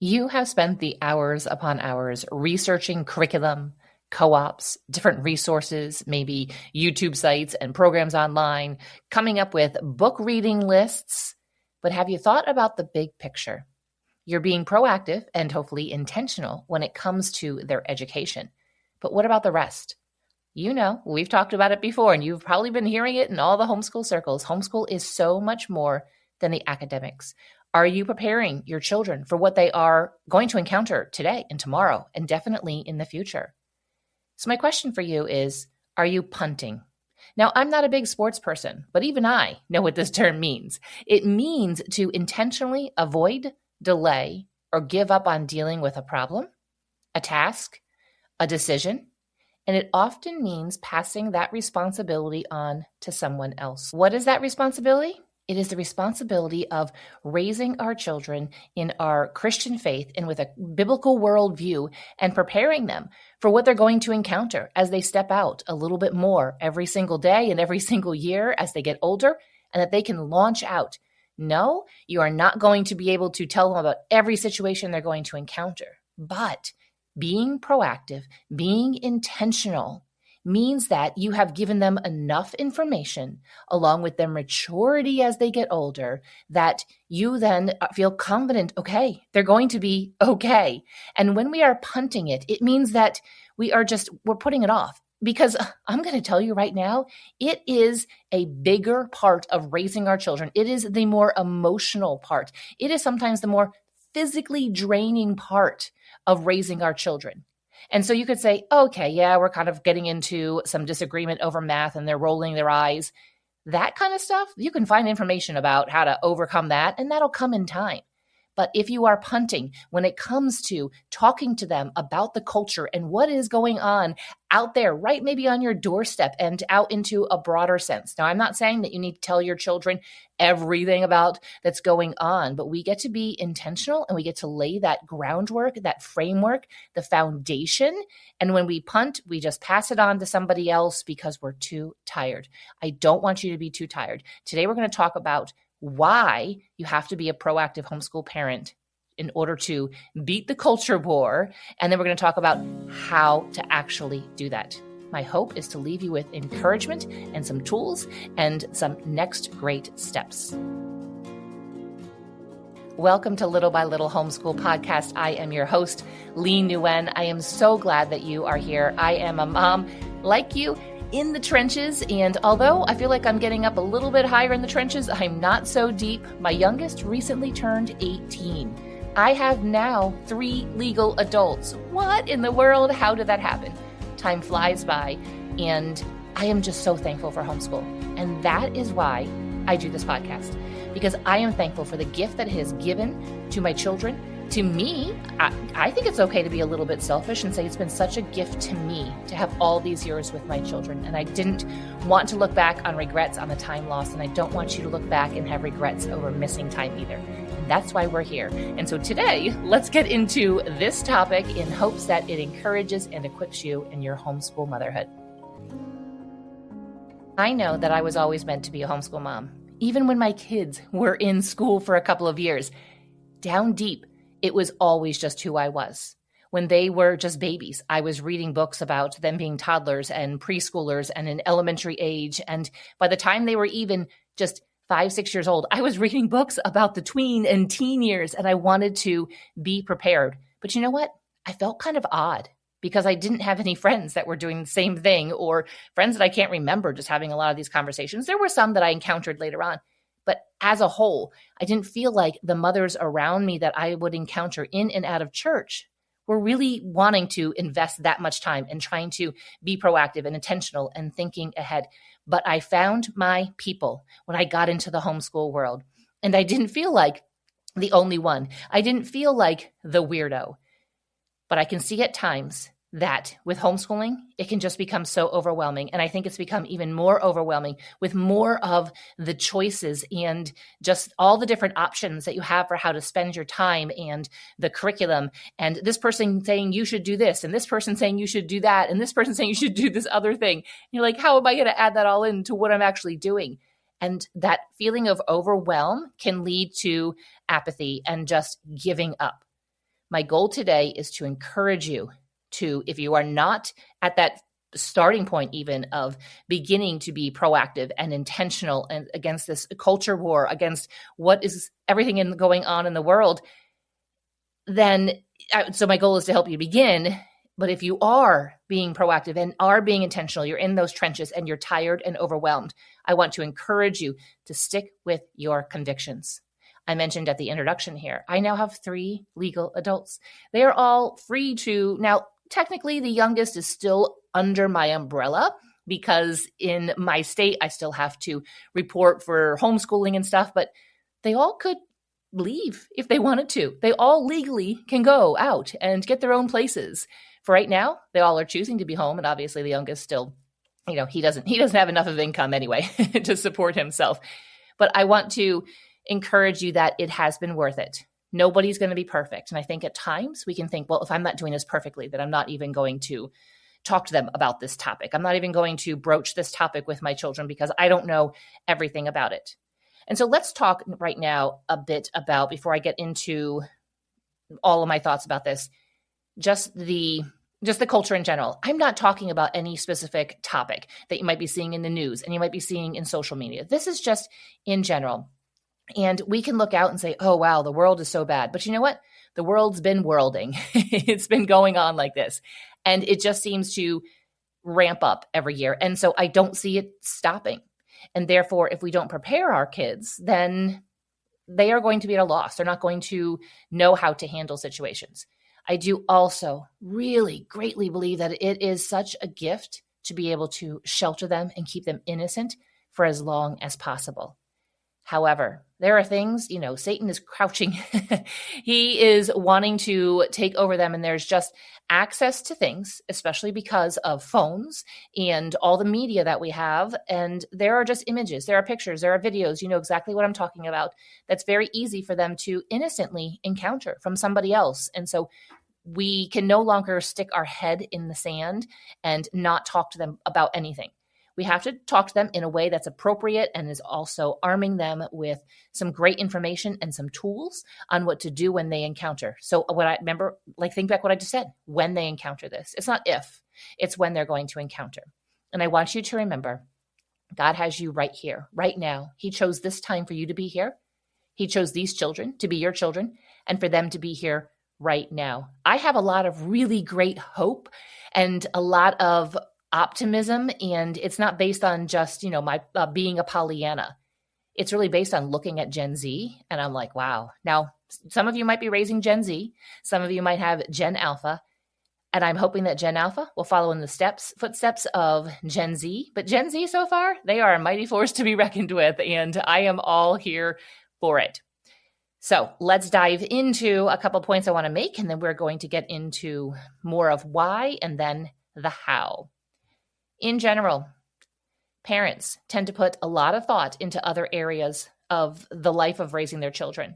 You have spent the hours upon hours researching curriculum, co-ops, different resources, maybe YouTube sites and programs online, coming up with book reading lists. But have you thought about the big picture? You're being proactive and hopefully intentional when it comes to their education. But what about the rest? You know, we've talked about it before, and you've probably been hearing it in all the homeschool circles. Homeschool is so much more than the academics. Are you preparing your children for what they are going to encounter today and tomorrow, and definitely in the future? So my question for you is, are you punting? Now, I'm not a big sports person, but even I know what this term means. It means to intentionally avoid, delay, or give up on dealing with a problem, a task, a decision, and it often means passing that responsibility on to someone else. What is that responsibility? It is the responsibility of raising our children in our Christian faith and with a biblical worldview and preparing them for what they're going to encounter as they step out a little bit more every single day and every single year as they get older, and that they can launch out. No, you are not going to be able to tell them about every situation they're going to encounter, but being proactive, being intentional means that you have given them enough information along with their maturity as they get older that you then feel confident, okay, they're going to be okay. And when we are punting it, it means that we're putting it off. Because I'm going to tell you right now, it is a bigger part of raising our children. It is the more emotional part. It is sometimes the more physically draining part of raising our children. And so you could say, okay, yeah, we're kind of getting into some disagreement over math and they're rolling their eyes. That kind of stuff, you can find information about how to overcome that, and that'll come in time. But if you are punting when it comes to talking to them about the culture and what is going on out there, right, maybe on your doorstep and out into a broader sense. Now, I'm not saying that you need to tell your children everything about that's going on, but we get to be intentional and we get to lay that groundwork, that framework, the foundation. And when we punt, we just pass it on to somebody else because we're too tired. I don't want you to be too tired. Today, we're going to talk about why you have to be a proactive homeschool parent in order to beat the culture war. And then we're going to talk about how to actually do that. My hope is to leave you with encouragement and some tools and some next great steps. Welcome to Little by Little Homeschool Podcast. I am your host, Lee Nguyen. I am so glad that you are here. I am a mom like you, in the trenches, and although I feel like I'm getting up a little bit higher in the trenches, I'm not so deep. My youngest recently turned 18. I have now 3 legal adults. What in the world? How did that happen? Time flies by, and I am just so thankful for homeschool. And that is why I do this podcast, because I am thankful for the gift that it has given to my children. To me, I think it's okay to be a little bit selfish and say it's been such a gift to me to have all these years with my children. And I didn't want to look back on regrets on the time lost. And I don't want you to look back and have regrets over missing time either. And that's why we're here. And so today, let's get into this topic in hopes that it encourages and equips you in your homeschool motherhood. I know that I was always meant to be a homeschool mom. Even when my kids were in school for a couple of years, down deep, it was always just who I was. When they were just babies, I was reading books about them being toddlers and preschoolers and in elementary age. And by the time they were even just 5, 6 years old, I was reading books about the tween and teen years, and I wanted to be prepared. But you know what? I felt kind of odd because I didn't have any friends that were doing the same thing, or friends that I can't remember just having a lot of these conversations. There were some that I encountered later on. But as a whole, I didn't feel like the mothers around me that I would encounter in and out of church were really wanting to invest that much time and trying to be proactive and intentional and thinking ahead. But I found my people when I got into the homeschool world, and I didn't feel like the only one. I didn't feel like the weirdo. But I can see at times that with homeschooling, it can just become so overwhelming. And I think it's become even more overwhelming with more of the choices and just all the different options that you have for how to spend your time and the curriculum. And this person saying you should do this, and this person saying you should do that, and this person saying you should do this other thing. And you're like, how am I going to add that all into what I'm actually doing? And that feeling of overwhelm can lead to apathy and just giving up. My goal today is to encourage you to, if you are not at that starting point even of beginning to be proactive and intentional and against this culture war, against what is everything going on in the world, then so my goal is to help you begin. But if you are being proactive and are being intentional, you're in those trenches and you're tired and overwhelmed, I want to encourage you to stick with your convictions. I mentioned at the introduction here, I now have 3 legal adults. They are all free to, now technically the youngest is still under my umbrella because in my state, I still have to report for homeschooling and stuff, but they all could leave if they wanted to. They all legally can go out and get their own places. For right now, they all are choosing to be home. And obviously the youngest still, he doesn't have enough of income anyway to support himself. But I want to encourage you that it has been worth it. Nobody's going to be perfect. And I think at times we can think, well, if I'm not doing this perfectly, then I'm not even going to talk to them about this topic. I'm not even going to broach this topic with my children because I don't know everything about it. And so let's talk right now a bit about, before I get into all of my thoughts about this, just the culture in general. I'm not talking about any specific topic that you might be seeing in the news and you might be seeing in social media. This is just in general. And we can look out and say, oh, wow, the world is so bad. But you know what? The world's been worlding. It's been going on like this. And it just seems to ramp up every year. And so I don't see it stopping. And therefore, if we don't prepare our kids, then they are going to be at a loss. They're not going to know how to handle situations. I do also really greatly believe that it is such a gift to be able to shelter them and keep them innocent for as long as possible. However, there are things, Satan is crouching. He is wanting to take over them. And there's just access to things, especially because of phones and all the media that we have. And there are just images, there are pictures, there are videos, you know exactly what I'm talking about. That's very easy for them to innocently encounter from somebody else. And so we can no longer stick our head in the sand and not talk to them about anything. We have to talk to them in a way that's appropriate and is also arming them with some great information and some tools on what to do when they encounter. So think back what I just said, when they encounter this. It's not if, it's when they're going to encounter. And I want you to remember, God has you right here, right now. He chose this time for you to be here. He chose these children to be your children and for them to be here right now. I have a lot of really great hope and a lot of optimism, and it's not based on just, my being a Pollyanna. It's really based on looking at Gen Z, and I'm like, wow. Now, some of you might be raising Gen Z, some of you might have Gen Alpha, and I'm hoping that Gen Alpha will follow in the footsteps of Gen Z. But Gen Z so far, they are a mighty force to be reckoned with, and I am all here for it. So let's dive into a couple points I want to make, and then we're going to get into more of why and then the how. In general, parents tend to put a lot of thought into other areas of the life of raising their children.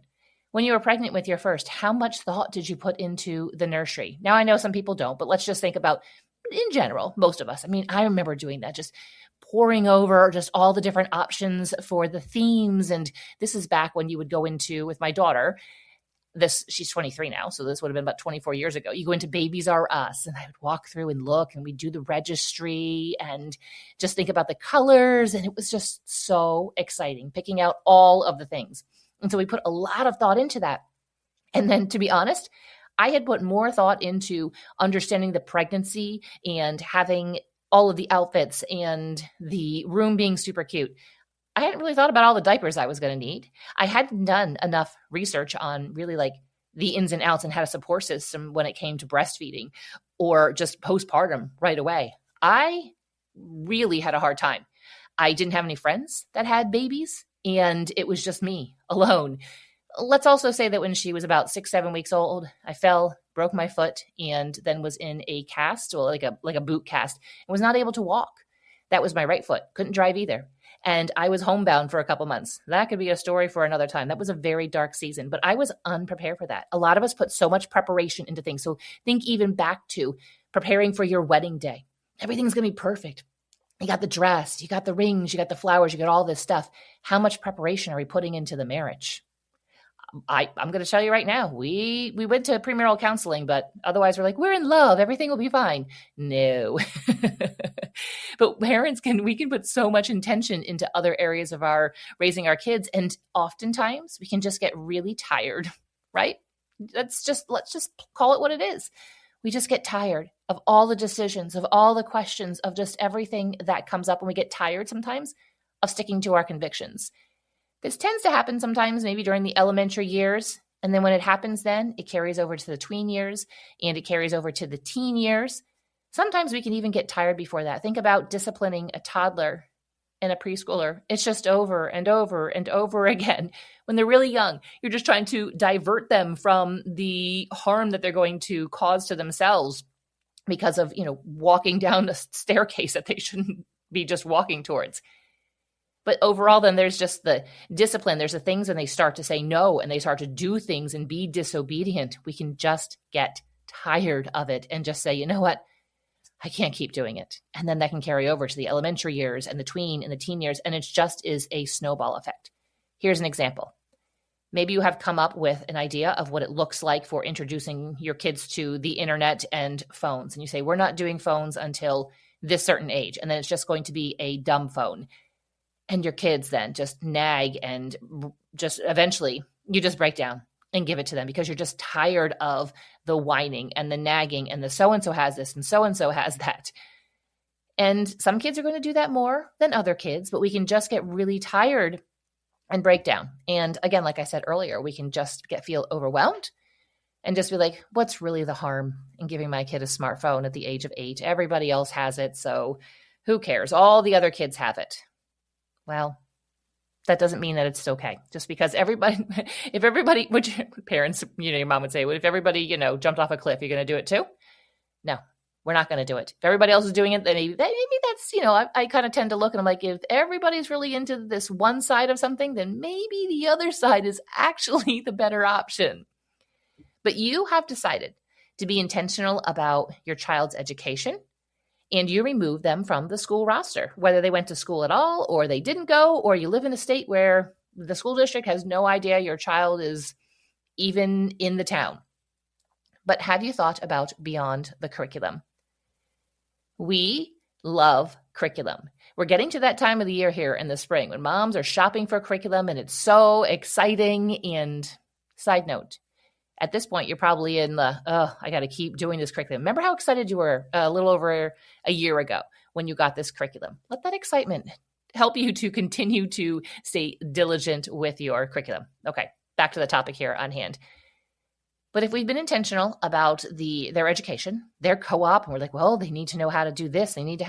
When you were pregnant with your first, how much thought did you put into the nursery? Now, I know some people don't, but let's just think about, in general, most of us. I mean, I remember doing that, just poring over just all the different options for the themes. And this is back when you would go into, with my daughter, she's 23 now, so this would have been about 24 years ago. You go into Babies R Us, and I would walk through and look, and we'd do the registry and just think about the colors. And it was just so exciting, picking out all of the things. And so we put a lot of thought into that. And then, to be honest, I had put more thought into understanding the pregnancy and having all of the outfits and the room being super cute. I hadn't really thought about all the diapers I was going to need. I hadn't done enough research on really like the ins and outs and how to support system when it came to breastfeeding or just postpartum right away. I really had a hard time. I didn't have any friends that had babies, and it was just me alone. Let's also say that when she was about 6-7 weeks old, I fell, broke my foot, and then was in a cast, or like a boot cast, and was not able to walk. That was my right foot. Couldn't drive either. And I was homebound for a couple months. That could be a story for another time. That was a very dark season, but I was unprepared for that. A lot of us put so much preparation into things. So think even back to preparing for your wedding day. Everything's going to be perfect. You got the dress, you got the rings, you got the flowers, you got all this stuff. How much preparation are we putting into the marriage? I'm going to tell you right now, we went to premarital counseling, but otherwise we're like, we're in love. Everything will be fine. No. But we can put so much intention into other areas of our raising our kids. And oftentimes we can just get really tired, right? Let's just call it what it is. We just get tired of all the decisions, of all the questions, of just everything that comes up. And we get tired sometimes of sticking to our convictions. This tends to happen sometimes maybe during the elementary years. And then when it happens then, it carries over to the tween years and it carries over to the teen years. Sometimes we can even get tired before that. Think about disciplining a toddler and a preschooler. It's just over and over and over again. When they're really young, you're just trying to divert them from the harm that they're going to cause to themselves because of, walking down a staircase that they shouldn't be just walking towards. But overall, then there's just the discipline. There's the things when they start to say no and they start to do things and be disobedient. We can just get tired of it and just say, you know what? I can't keep doing it. And then that can carry over to the elementary years and the tween and the teen years. And it just is a snowball effect. Here's an example. Maybe you have come up with an idea of what it looks like for introducing your kids to the internet and phones. And you say, we're not doing phones until this certain age. And then it's just going to be a dumb phone. And your kids then just nag and just eventually you just break down and give it to them because you're just tired of the whining and the nagging and the so-and-so has this and so-and-so has that. And some kids are going to do that more than other kids, but we can just get really tired and break down. And again, like I said earlier, we can just feel overwhelmed and just be like, what's really the harm in giving my kid a smartphone at the age of 8? Everybody else has it, so who cares? All the other kids have it. Well, that doesn't mean that it's okay. Just because if everybody, which parents, your mom would say, well, if everybody, jumped off a cliff, you're going to do it too? No, we're not going to do it. If everybody else is doing it, then maybe that's, I kind of tend to look and I'm like, if everybody's really into this one side of something, then maybe the other side is actually the better option. But you have decided to be intentional about your child's education. And you remove them from the school roster, whether they went to school at all or they didn't go, or you live in a state where the school district has no idea your child is even in the town. But have you thought about beyond the curriculum? We love curriculum. We're getting to that time of the year here in the spring when moms are shopping for curriculum and it's so exciting. And side note, at this point, you're probably in the, I got to keep doing this curriculum. Remember how excited you were a little over a year ago when you got this curriculum? Let that excitement help you to continue to stay diligent with your curriculum. Okay, back to the topic here on hand. But if we've been intentional about their education, their co-op, and we're like, well, they need to know how to do this. They need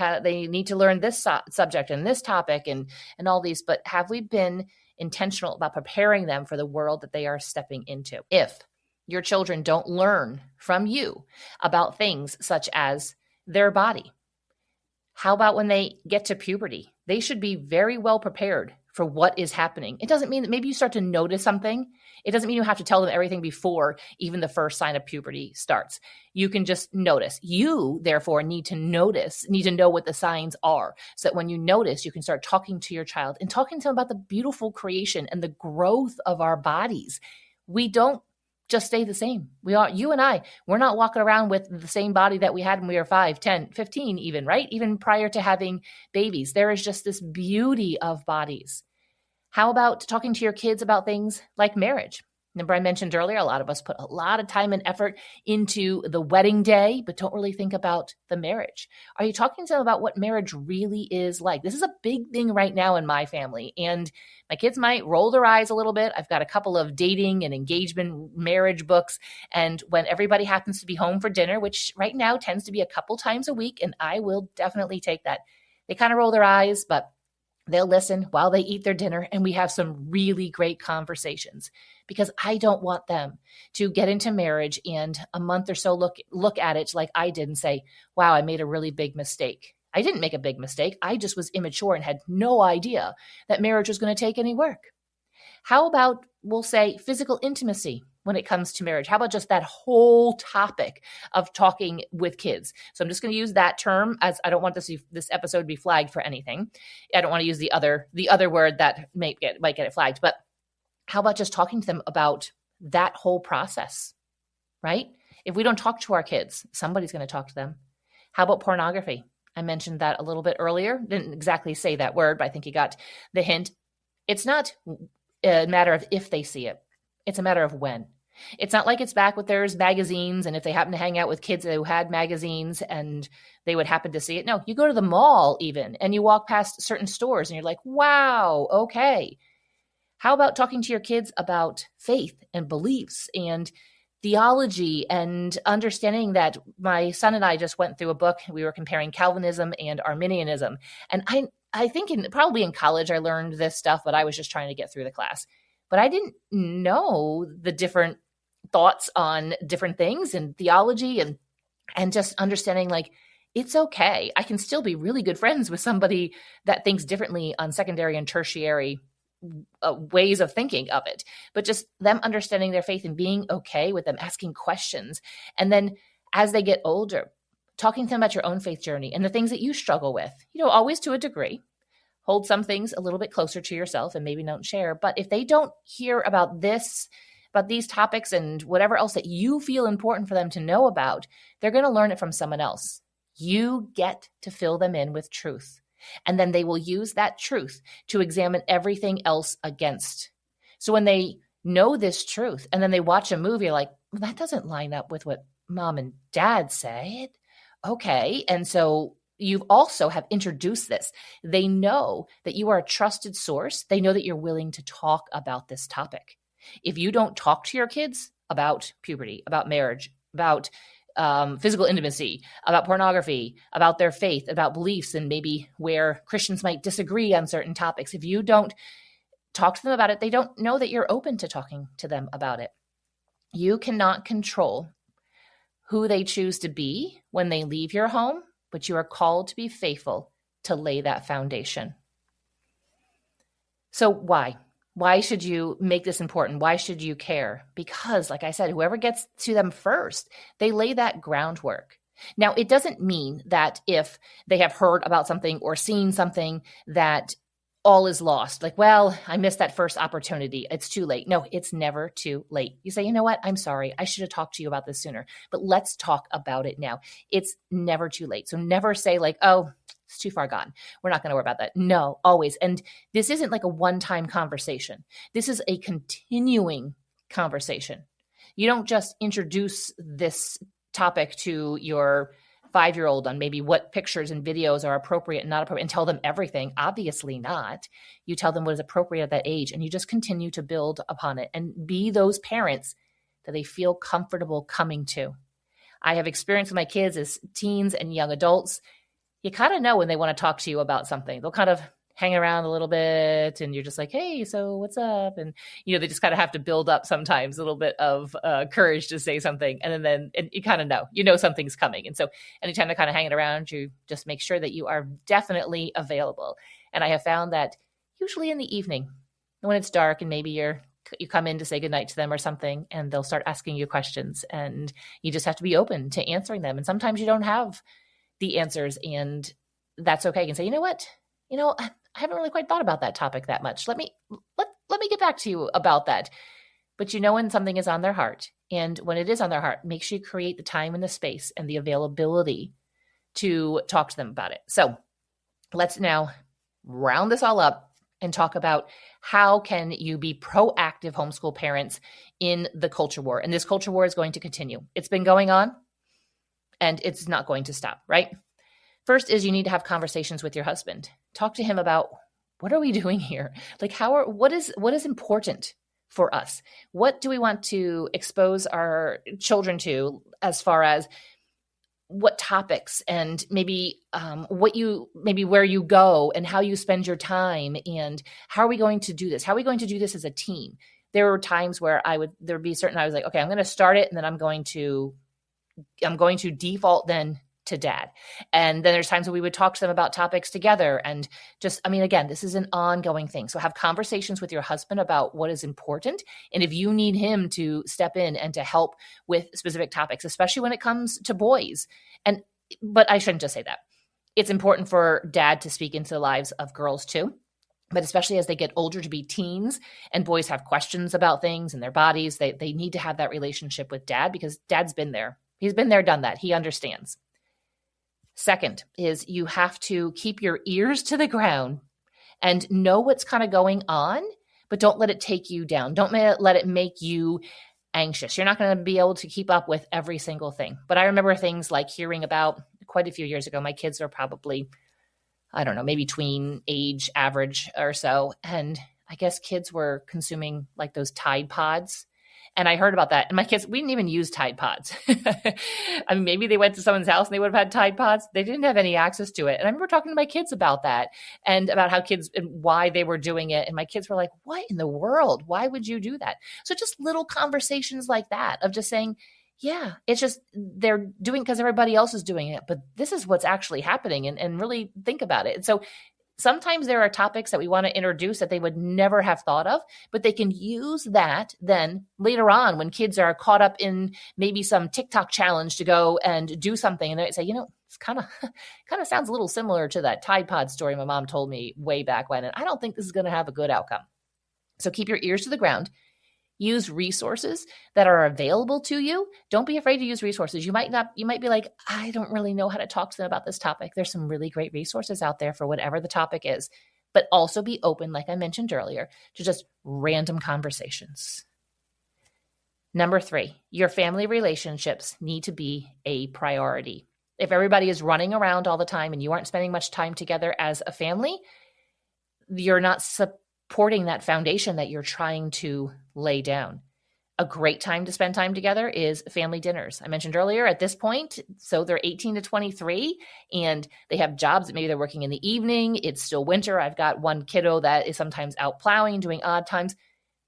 to learn this subject and this topic and all these. But have we been intentional about preparing them for the world that they are stepping into? If your children don't learn from you about things such as their body, how about when they get to puberty? They should be very well prepared for what is happening. It doesn't mean that maybe you start to notice something. It doesn't mean you have to tell them everything before even the first sign of puberty starts. You can just notice. You, therefore, need to know what the signs are, so that when you notice, you can start talking to your child and talking to them about the beautiful creation and the growth of our bodies. We don't just stay the same. You and I, we're not walking around with the same body that we had when we were 5, 10, 15 even, right? Even prior to having babies. There is just this beauty of bodies. How about talking to your kids about things like marriage? Remember I mentioned earlier, a lot of us put a lot of time and effort into the wedding day, but don't really think about the marriage. Are you talking to them about what marriage really is like? This is a big thing right now in my family, and my kids might roll their eyes a little bit. I've got a couple of dating and engagement marriage books, and when everybody happens to be home for dinner, which right now tends to be a couple times a week, and I will definitely take that. They kind of roll their eyes, but they'll listen while they eat their dinner, and we have some really great conversations, because I don't want them to get into marriage and a month or so look at it like I did and say, wow, I made a really big mistake. I didn't make a big mistake. I just was immature and had no idea that marriage was going to take any work. How about, we'll say, physical intimacy when it comes to marriage? How about just that whole topic of talking with kids? So I'm just going to use that term, as I don't want this episode to be flagged for anything. I don't want to use the other word that might get it flagged. But How about just talking to them about that whole process, right? If we don't talk to our kids, somebody's going to talk to them. How about pornography? I mentioned that a little bit earlier. Didn't exactly say that word, but I think you got the hint. It's not a matter of if they see it. It's a matter of when. It's not like it's back with there's magazines, and if they happen to hang out with kids who had magazines and they would happen to see it. No, you go to the mall even, and you walk past certain stores and you're like, wow, okay. How about talking to your kids about faith and beliefs and theology and understanding that my son and I just went through a book. We were comparing Calvinism and Arminianism. And I think probably in college I learned this stuff, but I was just trying to get through the class. But I didn't know the different thoughts on different things and theology and just understanding like, it's okay. I can still be really good friends with somebody that thinks differently on secondary and tertiary ways of thinking of it, but just them understanding their faith and being okay with them asking questions. And then as they get older, talking to them about your own faith journey and the things that you struggle with, always to a degree. Hold some things a little bit closer to yourself and maybe don't share. But if they don't hear about these topics and whatever else that you feel important for them to know about, they're going to learn it from someone else. You get to fill them in with truth. And then they will use that truth to examine everything else against. So when they know this truth and then they watch a movie, like, well, that doesn't line up with what mom and dad said. Okay. And so you also have introduced this. They know that you are a trusted source. They know that you're willing to talk about this topic. If you don't talk to your kids about puberty, about marriage, about physical intimacy, about pornography, about their faith, about beliefs, and maybe where Christians might disagree on certain topics. If you don't talk to them about it, they don't know that you're open to talking to them about it. You cannot control who they choose to be when they leave your home, but you are called to be faithful to lay that foundation. So why? Why should you make this important? Why should you care? Because, like I said, whoever gets to them first, they lay that groundwork. Now, it doesn't mean that if they have heard about something or seen something that all is lost. Like, well, I missed that first opportunity. It's too late. No, it's never too late. You say, you know what? I'm sorry. I should have talked to you about this sooner, but let's talk about it now. It's never too late. So never say like, oh, it's too far gone. We're not going to worry about that. No, always. And this isn't like a one-time conversation. This is a continuing conversation. You don't just introduce this topic to your 5-year-old on maybe what pictures and videos are appropriate and not appropriate and tell them everything. Obviously not. You tell them what is appropriate at that age, and you just continue to build upon it and be those parents that they feel comfortable coming to. I have experience with my kids as teens and young adults. You kind of know when they want to talk to you about something. They'll kind of hang around a little bit and you're just like, hey, so what's up? And, they just kind of have to build up sometimes a little bit of courage to say something. And then you kind of know something's coming. And so anytime they're kind of hanging around, you just make sure that you are definitely available. And I have found that usually in the evening when it's dark and maybe you come in to say goodnight to them or something, and they'll start asking you questions and you just have to be open to answering them. And sometimes you don't have the answers, and that's okay. You can say, you know what? I haven't really quite thought about that topic that much. Let me get back to you about that. But when something is on their heart, and when it is on their heart, make sure you create the time and the space and the availability to talk to them about it. So let's now round this all up and talk about how can you be proactive homeschool parents in the culture war. And this culture war is going to continue. It's been going on and it's not going to stop, right? First is you need to have conversations with your husband. Talk to him about what are we doing here? Like what is important for us? What do we want to expose our children to as far as what topics and maybe where you go and how you spend your time and how are we going to do this? How are we going to do this as a team? There were times where I was like, okay, I'm going to start it and then I'm going to default then to dad. And then there's times when we would talk to them about topics together and again, this is an ongoing thing. So have conversations with your husband about what is important. And if you need him to step in and to help with specific topics, especially when it comes to boys. But I shouldn't just say that. It's important for dad to speak into the lives of girls too. but especially as they get older to be teens and boys have questions about things and their bodies, they need to have that relationship with dad because dad's been there. He's been there, done that. He understands. Second is you have to keep your ears to the ground and know what's kind of going on, but don't let it take you down. Don't let it make you anxious. You're not going to be able to keep up with every single thing. But I remember things like hearing about quite a few years ago, my kids are probably, I don't know, maybe tween age average or so. And I guess kids were consuming like those Tide Pods. And I heard about that. And my kids, we didn't even use Tide Pods. I mean, maybe they went to someone's house and they would have had Tide Pods. They didn't have any access to it. And I remember talking to my kids about that and about how kids and why they were doing it. And my kids were like, what in the world? Why would you do that? So just little conversations like that of just saying, yeah, it's just they're doing because everybody else is doing it. But this is what's actually happening and really think about it. And so sometimes there are topics that we want to introduce that they would never have thought of, but they can use that then later on when kids are caught up in maybe some TikTok challenge to go and do something. And they say, it's kind of sounds a little similar to that Tide Pod story my mom told me way back when. And I don't think this is going to have a good outcome. So keep your ears to the ground. Use resources that are available to you. Don't be afraid to use resources. You might be like, I don't really know how to talk to them about this topic. There's some really great resources out there for whatever the topic is, but also be open, like I mentioned earlier, to just random conversations. Number 3, your family relationships need to be a priority. If everybody is running around all the time and you aren't spending much time together as a family, you're not supporting that foundation that you're trying to lay down. A great time to spend time together is family dinners. I mentioned earlier at this point, so they're 18 to 23 and they have jobs that maybe they're working in the evening. It's still winter. I've got one kiddo that is sometimes out plowing, doing odd times.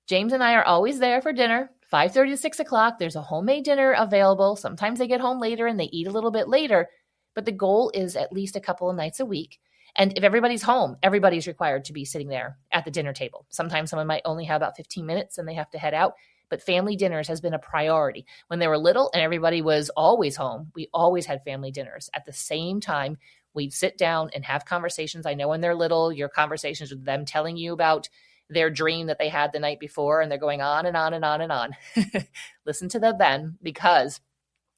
James and I are always there for dinner, 5:30 to 6 o'clock. There's a homemade dinner available. Sometimes they get home later and they eat a little bit later, but the goal is at least a couple of nights a week. And if everybody's home, everybody's required to be sitting there at the dinner table. Sometimes someone might only have about 15 minutes and they have to head out. But family dinners has been a priority. When they were little and everybody was always home, we always had family dinners. At the same time, we'd sit down and have conversations. I know when they're little, your conversations with them telling you about their dream that they had the night before, and they're going on and on and on and on. Listen to them then, because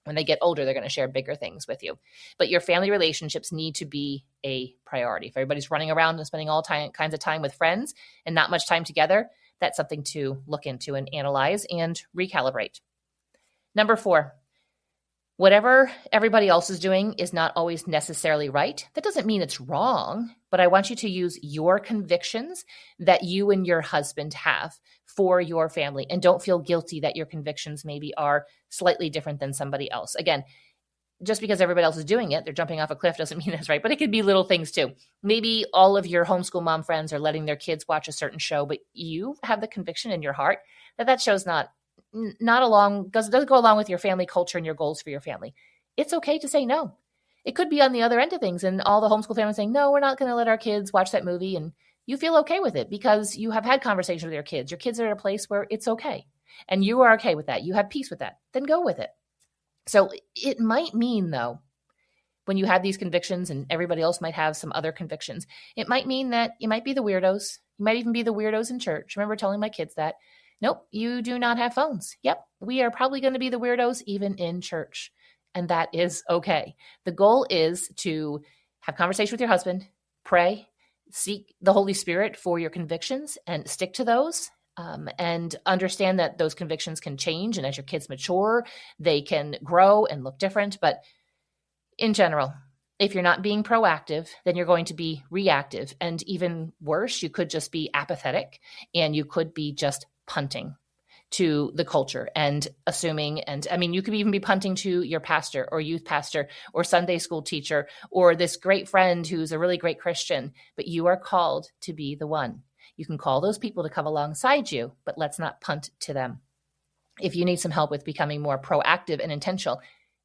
when they get older, they're going to share bigger things with you. But your family relationships need to be a priority. If everybody's running around and spending all kinds of time with friends and not much time together, that's something to look into and analyze and recalibrate. Number 4, whatever everybody else is doing is not always necessarily right. That doesn't mean it's wrong, but I want you to use your convictions that you and your husband have for your family, and don't feel guilty that your convictions maybe are slightly different than somebody else. Again, just because everybody else is doing it, they're jumping off a cliff doesn't mean that's right, but it could be little things too. Maybe all of your homeschool mom friends are letting their kids watch a certain show, but you have the conviction in your heart that that show's doesn't go along with your family culture and your goals for your family. It's okay to say no. It could be on the other end of things and all the homeschool families saying, no, we're not going to let our kids watch that movie. And you feel okay with it because you have had conversations with your kids. Your kids are at a place where it's okay. And you are okay with that. You have peace with that. Then go with it. So it might mean, though, when you have these convictions and everybody else might have some other convictions, it might mean that you might be the weirdos. You might even be the weirdos in church. I remember telling my kids that, nope, you do not have phones. Yep, we are probably going to be the weirdos even in church. And that is okay. The goal is to have conversation with your husband, pray, seek the Holy Spirit for your convictions and stick to those. And understand that those convictions can change. And as your kids mature, they can grow and look different. But in general, if you're not being proactive, then you're going to be reactive. And even worse, you could just be apathetic and you could be just punting to the culture and assuming. And I mean, you could even be punting to your pastor or youth pastor or Sunday school teacher or this great friend who's a really great Christian, but you are called to be the one. You can call those people to come alongside you, but let's not punt to them. If you need some help with becoming more proactive and intentional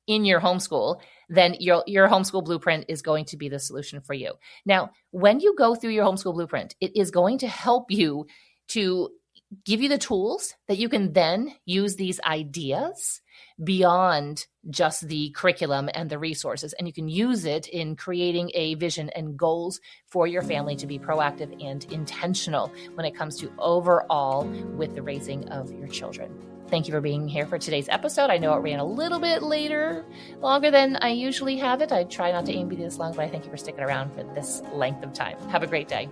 in your homeschool, then your homeschool blueprint is going to be the solution for you. Now, when you go through your homeschool blueprint, it is going to help you to give you the tools that you can then use these ideas beyond just the curriculum and the resources. And you can use it in creating a vision and goals for your family to be proactive and intentional when it comes to overall with the raising of your children. Thank you for being here for today's episode. I know it ran a little bit longer than I usually have it. I try not to aim to be this long, but I thank you for sticking around for this length of time. Have a great day.